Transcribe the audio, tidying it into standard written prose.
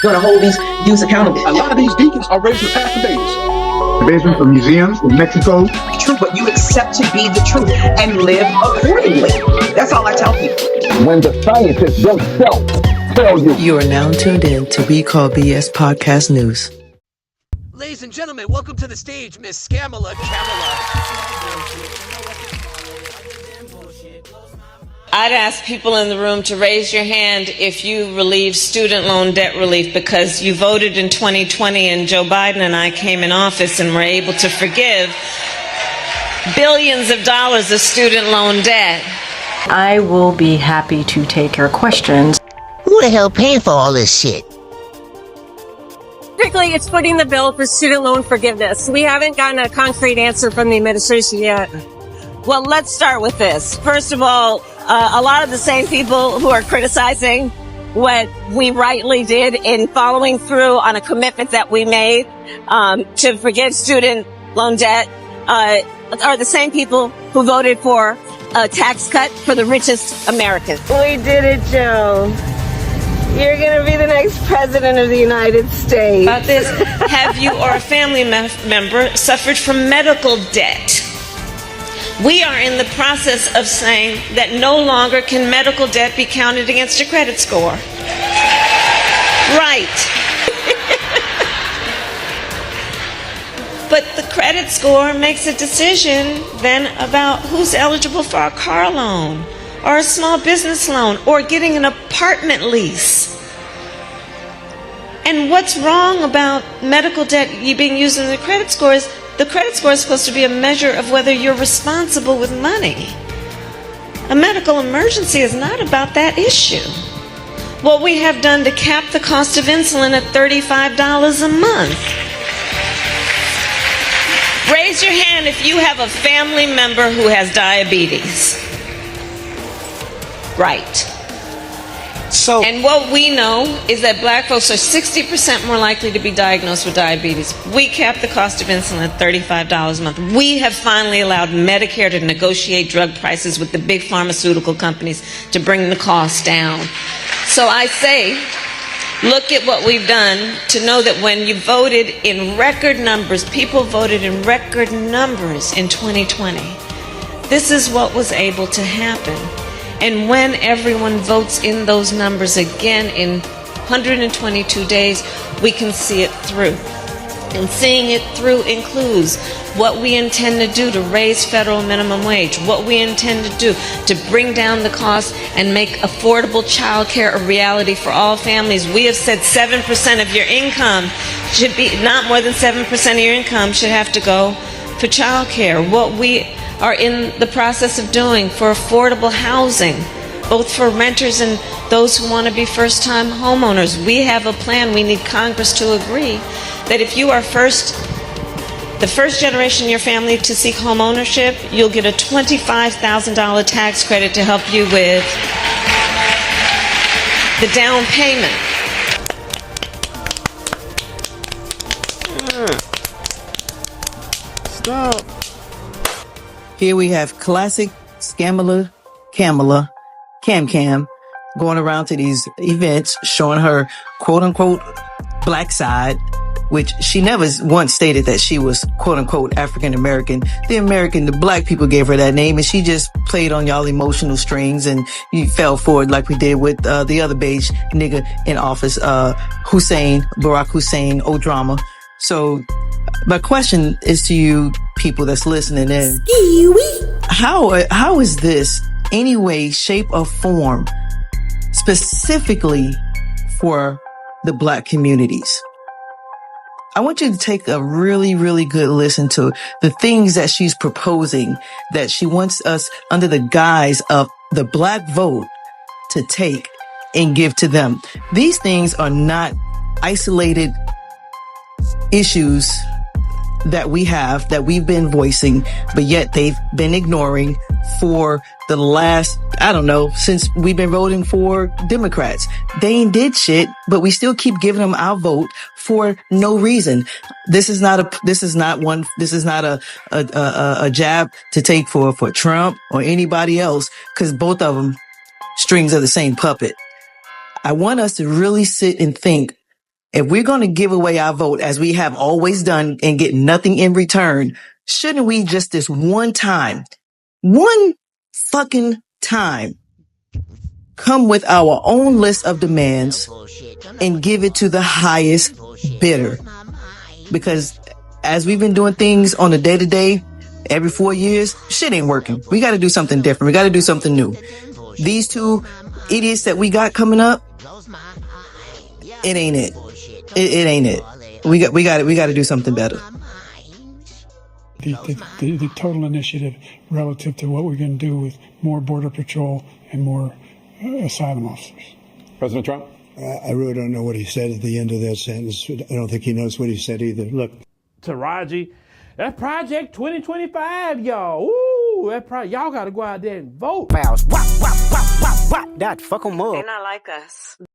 Going to hold these youths accountable. A lot of these deacons are raising pastor babies. Basement for museums in Mexico. Truth, but you accept to be the truth and live accordingly. That's all I tell people. When the scientists themselves tell you. You are now tuned in to We Call BS Podcast News. Ladies and gentlemen, welcome to the stage, Miss Scamala. I'd ask people in the room to raise your hand if you relieve student loan debt relief, because you voted in 2020 and Joe Biden and I came in office and were able to forgive billions of dollars of student loan debt. I will be happy to take your questions. Who the hell paying for all this shit? Typically, it's footing the bill for student loan forgiveness. We haven't gotten a concrete answer from the administration yet. Well, let's start with this. First of all, a lot of the same people who are criticizing what we rightly did in following through on a commitment that we made to forgive student loan debt are the same people who voted for a tax cut for the richest Americans. We did it, Joe. You're going to be the next president of the United States. About this, have you or a family member suffered from medical debt? We are in the process of saying that no longer can medical debt be counted against your credit score. Right. But the credit score makes a decision then about who's eligible for a car loan or a small business loan or getting an apartment lease. And what's wrong about medical debt being used in the credit score is the credit score is supposed to be a measure of whether you're responsible with money. A medical emergency is not about that issue. What we have done to cap the cost of insulin at $35 a month. Raise your hand if you have a family member who has diabetes. Right. And what we know is that black folks are 60% more likely to be diagnosed with diabetes. We cap the cost of insulin at $35 a month. We have finally allowed Medicare to negotiate drug prices with the big pharmaceutical companies to bring the cost down. So I say, look at what we've done to know that when you voted in record numbers, people voted in record numbers in 2020. This is what was able to happen. And when everyone votes in those numbers again in 122 days, we can see it through. And seeing it through includes what we intend to do to raise federal minimum wage, what we intend to do to bring down the cost and make affordable child care a reality for all families. We have said 7% of your income should be, not more than 7% of your income should have to go for child care. What we are in the process of doing for affordable housing, both for renters and those who want to be first-time homeowners. We have a plan. We need Congress to agree that if you are the first generation in your family to seek home ownership, you'll get a $25,000 tax credit to help you with the down payment. Stop. Here we have classic Scamala, Cam going around to these events showing her quote unquote black side, which she never once stated that she was quote unquote African American. The black people gave her that name and she just played on y'all emotional strings and you fell for it like we did with the other beige nigga in office, Barack Hussein, drama. So my question is to you people that's listening in. How is this any way, shape, or form specifically for the black communities? I want you to take a really, really good listen to the things that she's proposing, that she wants us under the guise of the black vote to take and give to them. These things are not isolated issues that we've been voicing, but yet they've been ignoring for the last, since we've been voting for Democrats. They ain't did shit, but we still keep giving them our vote for no reason. This is not a jab to take for Trump or anybody else, because both of them strings of the same puppet. I want us to really sit and think If we're going to give away our vote as we have always done and get nothing in return, shouldn't we just this one fucking time, come with our own list of demands and give it to the highest bidder? Because as we've been doing things on a day-to-day, every 4 years, shit ain't working. We got to do something different. We got to do something new. These two idiots that we got coming up, it ain't it. It ain't it. We got to do something better. The total initiative relative to what we're going to do with more Border Patrol and more asylum officers. President Trump? I really don't know what he said at the end of that sentence. I don't think he knows what he said either. Look. Taraji, that Project 2025, y'all. Ooh, y'all got to go out there and vote. That fuck 'em up. They're not like us.